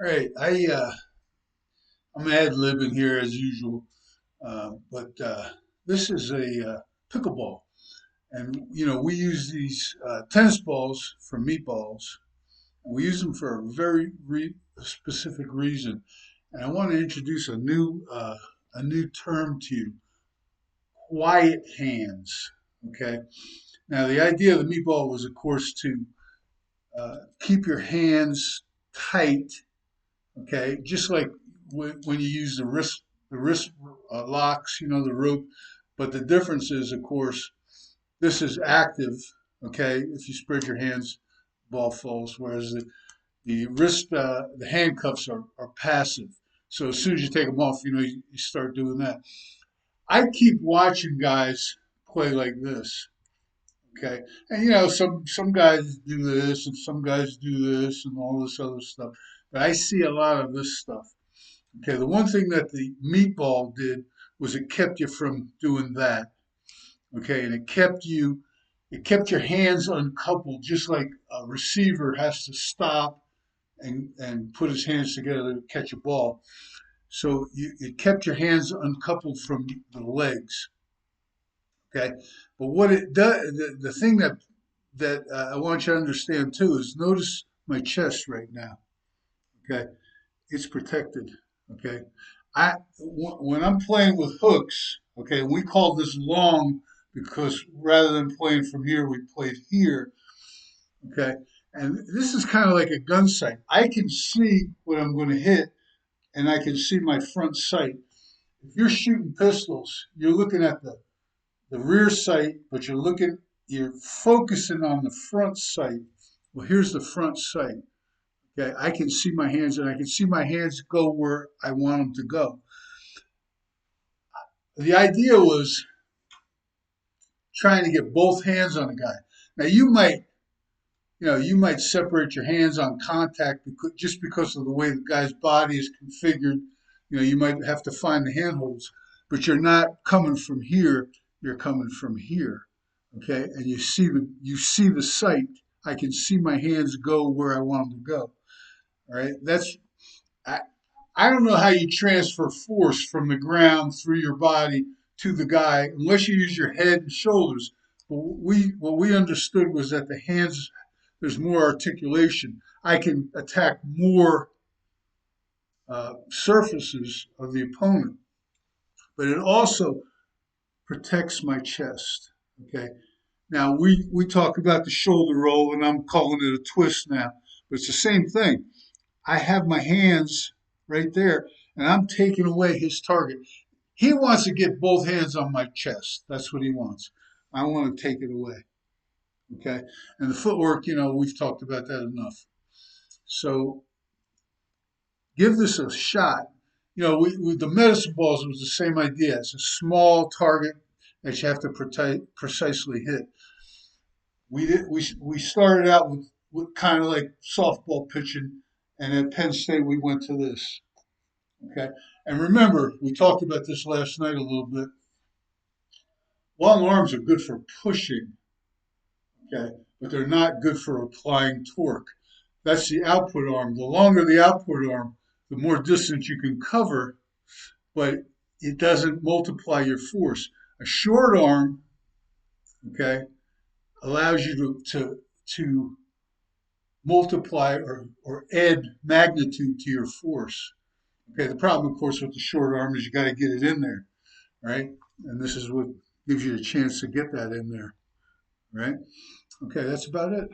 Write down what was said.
All right, I'm ad-libbing here as usual, but this is a pickleball, and we use these tennis balls for meatballs, and we use them for a very specific reason. And I want to introduce a new term to you: quiet hands. Okay. Now, the idea of the meatball was, of course, to keep your hands tight. Okay, just like when you use the wrist locks, the rope. But the difference is, of course, this is active. Okay, if you spread your hands, ball falls. Whereas the handcuffs are passive. So as soon as you take them off, you start doing that. I keep watching guys play like this. Okay, and some guys do this and some guys do this and all this other stuff. But I see a lot of this stuff. Okay, the one thing that the meatball did was it kept you from doing that. Okay, and it kept your hands uncoupled, just like a receiver has to stop and put his hands together to catch a ball. So it kept your hands uncoupled from the legs. Okay, but what it does, the thing that I want you to understand too is notice my chest right now. Okay, it's protected. Okay, when I'm playing with hooks, okay, we call this long because rather than playing from here, we played here. Okay, and this is kind of like a gun sight. I can see what I'm going to hit, and I can see my front sight. If you're shooting pistols, you're looking at the rear sight, but you're focusing on the front sight. Well, here's the front sight. Okay, I can see my hands, and I can see my hands go where I want them to go. The idea was trying to get both hands on a guy. Now you might separate your hands on contact just because of the way the guy's body is configured. You might have to find the handholds, but you're not coming from here. You're coming from here. Okay, and you see the sight. I can see my hands go where I want them to go. All right, I, I don't know how you transfer force from the ground through your body to the guy unless you use your head and shoulders. But what we understood was that the hands, there's more articulation. I can attack more surfaces of the opponent, but it also protects my chest. Okay. Now we talk about the shoulder roll, and I'm calling it a twist now, but it's the same thing. I have my hands right there, and I'm taking away his target. He wants to get both hands on my chest. That's what he wants. I want to take it away. Okay. And the footwork, we've talked about that enough. So give this a shot. The medicine balls was the same idea. It's a small target that you have to precisely hit. We started out with kind of like softball pitching, and at Penn State we went to this. Okay, and remember we talked about this last night a little bit. Long arms are good for pushing, okay, but they're not good for applying torque. That's the output arm. The longer the output arm, the more distance you can cover, but it doesn't multiply your force. A short arm, okay, allows you to multiply or add magnitude to your force. Okay, the problem, of course, with the short arm is you got to get it in there, right? And this is what gives you a chance to get that in there, right? Okay, that's about it.